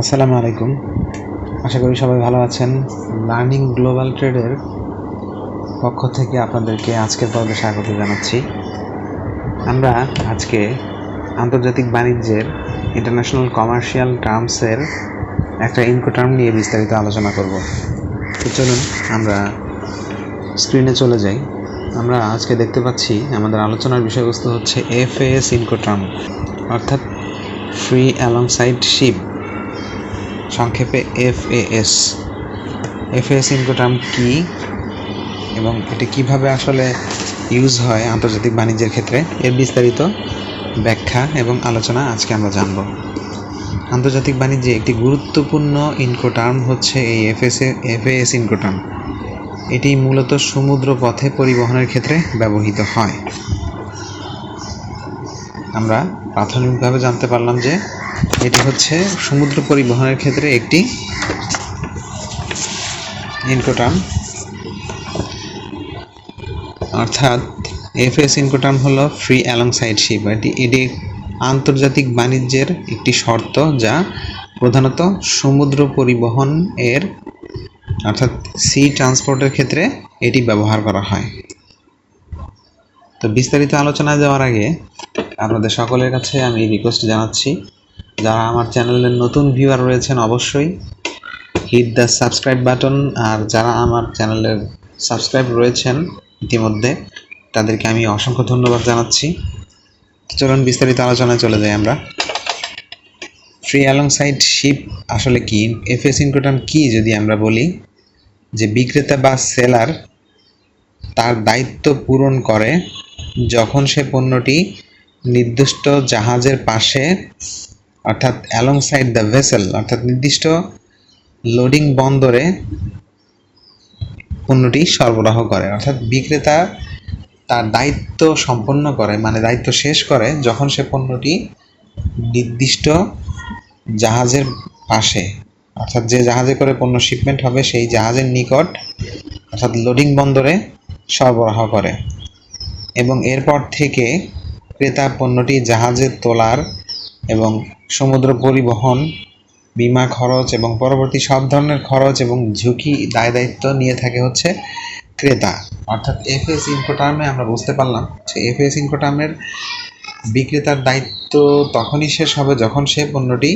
আসসালামু আলাইকুম। আশা করি সবাই ভালো আছেন। লার্নিং গ্লোবাল ট্রেডের পক্ষ থেকে আপনাদেরকে আজকের পর্বে স্বাগত জানাচ্ছি। আমরা আজকে আন্তর্জাতিক বাণিজ্যের ইন্টারন্যাশনাল কমার্শিয়াল টার্মসের একটা ইনকোটার্ম নিয়ে বিস্তারিত আলোচনা করব। তো চলুন আমরা স্ক্রিনে চলে যাই। আমরা আজকে দেখতে পাচ্ছি আমাদের আলোচনার বিষয়বস্তু হচ্ছে FAS ইনকোটার্ম, অর্থাৎ ফ্রি অ্যালংসাইড শিপ, সংক্ষেপে FAS। FAS ইনকোটার্ম কি এবং এটি কিভাবে আসলে ইউজ হয় আন্তর্জাতিক বাণিজ্যের ক্ষেত্রে, এর বিস্তারিত ব্যাখ্যা এবং আলোচনা আজকে আমরা জানব। আন্তর্জাতিক বাণিজ্যে একটি গুরুত্বপূর্ণ ইনকোটার্ম হচ্ছে এই FAS ইনকোটার্ম। এটি মূলত সমুদ্র পথে পরিবহনের ক্ষেত্রে ব্যবহৃত হয়। আমরা প্রাথমিকভাবে জানতে পারলাম যে এটি হচ্ছে সমুদ্র পরিবহনের ক্ষেত্রে একটি ইনকোটার্ম, অর্থাৎ FAS ইনকোটার্ম হলো ফ্রি অ্যালংসাইড শিপ। এটি আন্তর্জাতিক বাণিজ্যের একটি শর্ত যা প্রধানত সমুদ্র পরিবহন এর অর্থাৎ সি ট্রান্সপোর্টের ক্ষেত্রে এটি ব্যবহার করা হয়। তো বিস্তারিত আলোচনায় যাওয়ার আগে আপনাদের সকলের কাছে আমি রিকোয়েস্ট জানাচ্ছি, যারা আমার চ্যানেলের নতুন ভিউয়ার রয়েছেন অবশ্যই হিট দ্য সাবস্ক্রাইব বাটন, আর যারা আমার চ্যানেলের সাবস্ক্রাইব রয়েছেন ইতিমধ্যে তাদেরকে আমি অসংখ্য ধন্যবাদ জানাচ্ছি। চলুন বিস্তারিত আলোচনায় চলে যাই আমরা। ফ্রি অ্যালংসাইড শিপ আসলে কি, FAS ইনকোটার্ম কি যদি আমরা বলি, যে বিক্রেতা বা সেলার তার দায়িত্ব পূরণ করে যখন সে পণ্যটি নির্দিষ্ট জাহাজের পাশে অর্থাৎ অ্যালংসাইড দ্য ভেসেল অর্থাৎ নির্দিষ্ট লোডিং বন্দরে পণ্যটি সরবরাহ করে। অর্থাৎ বিক্রেতা তার দায়িত্ব সম্পন্ন করে, মানে দায়িত্ব শেষ করে যখন সে পণ্যটি নির্দিষ্ট জাহাজের পাশে অর্থাৎ যে জাহাজে করে পণ্য শিপমেন্ট হবে সেই জাহাজের নিকট অর্থাৎ লোডিং বন্দরে সরবরাহ করে, এবং এরপর থেকে ক্রেতা পণ্যটি জাহাজে তোলার এবং সমুদ্র পরিবহন, বিমা খরচ এবং পরবর্তী সব ধরনের খরচ এবং ঝুঁকি দায় দায়িত্ব নিয়ে থাকে হচ্ছে ক্রেতা। অর্থাৎ FAS ইনকোটার্মে আমরা বুঝতে পারলাম যে FAS ইনকোটার্মের বিক্রেতার দায়িত্ব তখনই শেষ হবে যখন সে পণ্যটি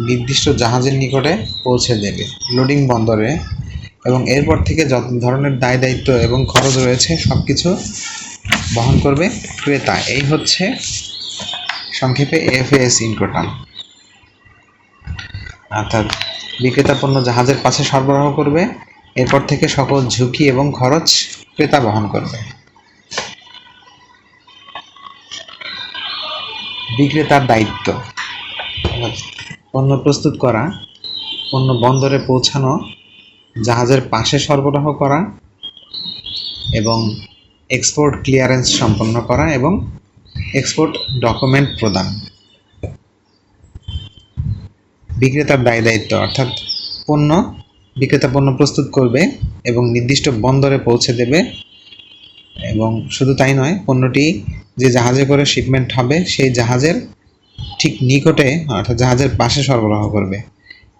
নির্দিষ্ট জাহাজের নিকটে পৌঁছে দেবে লোডিং বন্দরে, এবং এরপর থেকে যত ধরনের দায় দায়িত্ব এবং খরচ রয়েছে সব কিছু বহন করবে ক্রেতা। এই হচ্ছে সংক্ষেপে FAS ইনকোটার্ম। অর্থাৎ বিক্রেতা পণ্য জাহাজের পাশে সরবরাহ করবে, এরপর থেকে সকল ঝুঁকি এবং খরচ ক্রেতা বহন করবে। বিক্রেতার দায়িত্ব পণ্য প্রস্তুত করা, পণ্য বন্দরে পৌঁছানো, জাহাজের পাশে সরবরাহ করা এবং এক্সপোর্ট ক্লিয়ারেন্স সম্পন্ন করা এবং এক্সপোর্ট ডকুমেন্ট প্রদান। বিক্রেতার দায় দায়িত্ব অর্থাৎ বিক্রেতা পণ্য প্রস্তুত করবে এবং নির্দিষ্ট বন্দরে পৌঁছে দেবে, এবং শুধু তাই নয়, পণ্যটি যে জাহাজে করে শিপমেন্ট হবে সেই জাহাজের ঠিক নিকটে অর্থাৎ জাহাজের পাশে সরবরাহ করবে,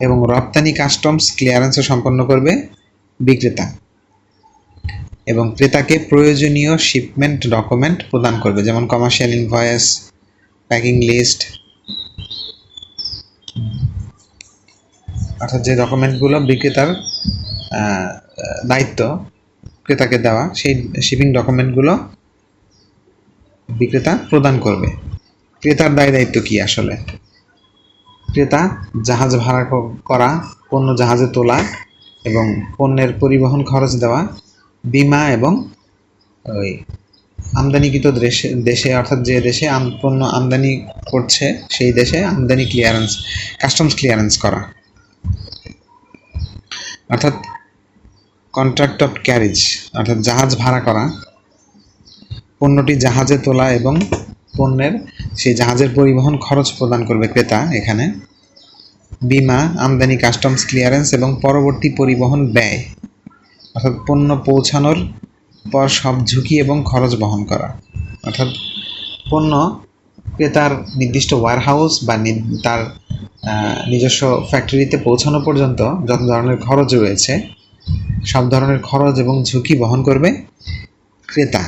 এবং রপ্তানি কাস্টমস ক্লিয়ারেন্সও সম্পন্ন করবে বিক্রেতা, এবং ক্রেতাকে প্রয়োজনীয় শিপমেন্ট ডকুমেন্ট প্রদান করবে, যেমন কমার্শিয়াল ইনভয়েস, প্যাকিং লিস্ট, অর্থাৎ যে ডকুমেন্টগুলো বিক্রেতার দায়িত্ব ক্রেতাকে দেওয়া, সেই শিপিং ডকুমেন্টগুলো বিক্রেতা প্রদান করবে। ক্রেতার দায় দায়িত্ব কি আসলে? ক্রেতা জাহাজ ভাড়া করা, পণ্য জাহাজে তোলা এবং পণ্যের পরিবহন খরচ দেওয়া, বিমা এবং ওই আমদানিকৃত দেশে অর্থাৎ যে দেশে পণ্য আমদানি করছে সেই দেশে আমদানি ক্লিয়ারেন্স, কাস্টমস ক্লিয়ারেন্স করা, অর্থাৎ কন্ট্রাক্ট অফ ক্যারেজ অর্থাৎ জাহাজ ভাড়া করা, পণ্যটি জাহাজে তোলা এবং পণ্যের সেই জাহাজের পরিবহন খরচ প্রদান করবে ক্রেতা এখানে, বিমা, আমদানি কাস্টমস ক্লিয়ারেন্স এবং পরবর্তী পরিবহন ব্যয় অর্থাৎ পণ্য পৌঁছানোর পর সব ঝুঁকি এবং খরচ বহন করা। অর্থাৎ পণ্য ক্রেতার নির্দিষ্ট ওয়্যারহাউস বা তার নিজস্ব ফ্যাক্টরিতে পৌঁছানো পর্যন্ত যত ধরনের খরচ রয়েছে সব ধরনের খরচ এবং ঝুঁকি বহন করবে ক্রেতা।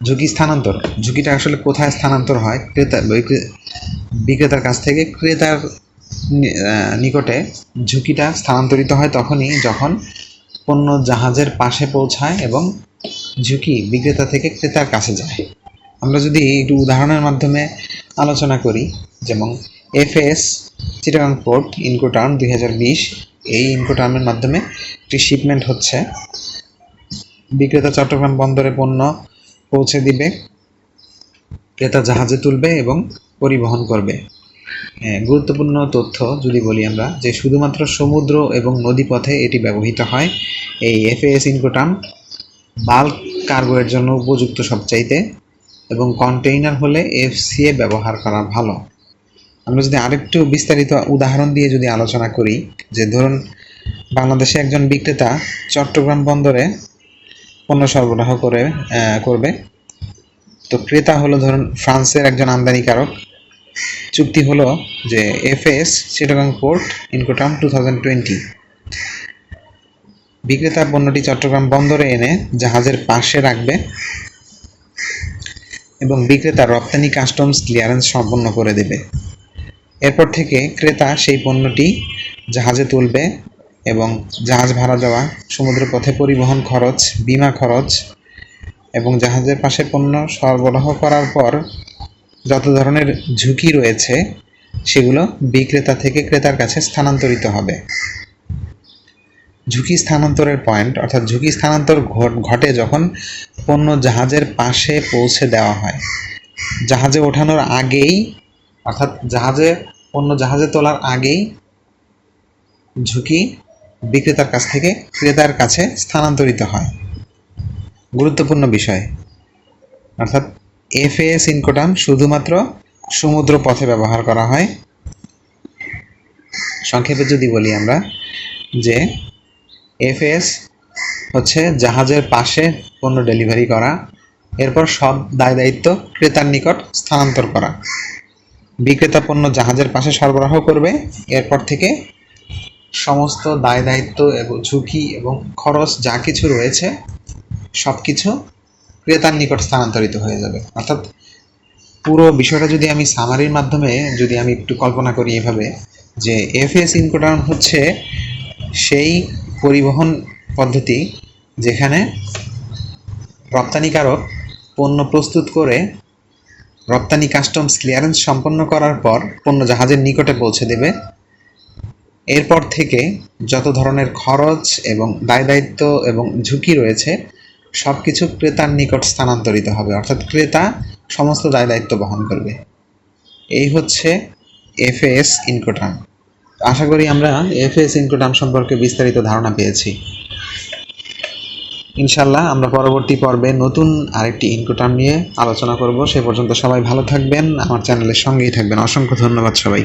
ঝুঁকি স্থানান্তর, ঝুঁকিটা আসলে কোথায় স্থানান্তর হয়? বিক্রেতার কাছ থেকে ক্রেতার নিকটে ঝুঁকিটা স্থানান্তরিত হয় তখনই যখন পণ্য জাহাজের পাশে পৌঁছায় এবং ঝুঁকি বিক্রেতা থেকে ক্রেতার কাছে যায়। আমরা যদি একটু উদাহরণের মাধ্যমে আলোচনা করি, যেমন এফএস চিটাগাং পোর্ট ইনকোটার্ম 2020, এই ইনকোটার্মের মাধ্যমে একটি শিপমেন্ট হচ্ছে, বিক্রেতা চট্টগ্রাম বন্দরে পণ্য পৌঁছে দিবে, ক্রেতা জাহাজে তুলবে এবং পরিবহন করবে। গুরুত্বপূর্ণ তথ্য যদি বলি আমরা, যে শুধুমাত্র সমুদ্র এবং নদীপথে এটি ব্যবহৃত হয়। এই এফএস ইনকোটার্ম বাল্ক কার্গোয়ের জন্য উপযুক্ত সবচাইতে, এবং কন্টেইনার হলে এফসিএ ব্যবহার করা ভালো। আমরা যদি আরেকটু বিস্তারিত উদাহরণ দিয়ে যদি আলোচনা করি, যে ধরুন বাংলাদেশে একজন বিক্রেতা চট্টগ্রাম বন্দরে পণ্য সরবরাহ করবে, তো ক্রেতা হলো ধরুন ফ্রান্সের একজন আমদানিকারক। চুক্তি হলো যে এফএস চিটাগাং পোর্ট ইনকোটার্ম 2020, বিক্রেতা পণ্যটি চট্টগ্রাম বন্দরে এনে জাহাজের পাশে রাখবে এবং বিক্রেতা রপ্তানি কাস্টমস ক্লিয়ারেন্স সম্পন্ন করে দেবে। এরপর থেকে ক্রেতা সেই পণ্যটি জাহাজে তুলবে এবং জাহাজ ভাড়া দেওয়া, সমুদ্রপথে পরিবহন খরচ, বিমা খরচ এবং জাহাজের পাশে পণ্য সরবরাহ করার পর যত ধরনের ঝুঁকি রয়েছে সেগুলো বিক্রেতা থেকে ক্রেতার কাছে স্থানান্তরিত হবে। ঝুঁকি স্থানান্তরের পয়েন্ট, অর্থাৎ ঝুঁকি স্থানান্তর ঘটে যখন পণ্য জাহাজের পাশে পৌঁছে দেওয়া হয়। জাহাজে ওঠানোর আগেই, অর্থাৎ পণ্য জাহাজে তোলার আগেই ঝুঁকি বিক্রেতার কাছ থেকে ক্রেতার কাছে স্থানান্তরিত হয়। গুরুত্বপূর্ণ বিষয়, অর্থাৎ এফএস ইনকোটার্ম শুধুমাত্র সমুদ্র পথে ব্যবহার করা হয়। সংক্ষেপে যদি বলি আমরা, যে এফএস হচ্ছে জাহাজের পাশে পণ্য ডেলিভারি করা, এরপর সব দায় দায়িত্ব ক্রেতার নিকট স্থানান্তর করা। বিক্রেতা পণ্য জাহাজের পাশে সরবরাহ করবে, এরপর থেকে সমস্ত দায় দায়িত্ব এবং ঝুঁকি এবং খরচ যা কিছু রয়েছে সব কিছু ক্রেতার নিকট স্থানান্তরিত হয়ে যাবে। অর্থাৎ পুরো বিষয়টা যদি আমি সামারির মাধ্যমে যদি আমি একটু কল্পনা করি এভাবে, যে এফএস ইনকোটার্ম হচ্ছে সেই পরিবহন পদ্ধতি যেখানে রপ্তানিকারক পণ্য প্রস্তুত করে রপ্তানি কাস্টমস ক্লিয়ারেন্স সম্পন্ন করার পর পণ্য জাহাজের নিকটে পৌঁছে দেবে। এরপর থেকে যত ধরনের খরচ এবং দায় দায়িত্ব এবং ঝুঁকি রয়েছে সব কিছু ক্রেতার নিকট স্থানান্তরিত হবে, অর্থাৎ ক্রেতা সমস্ত দায় দায়িত্ব বহন করবে। এই হচ্ছে এফএস ইনকোটার্ম। আশা করি আমরা এফএস ইনকোটার্ম সম্পর্কে বিস্তারিত ধারণা পেয়েছি। ইনশাল্লাহ আমরা পরবর্তী পর্বে নতুন আরেকটি ইনকোটার্ম নিয়ে আলোচনা করব। সে পর্যন্ত সবাই ভালো থাকবেন, আমার চ্যানেলের সঙ্গেই থাকবেন। অসংখ্য ধন্যবাদ সবাই।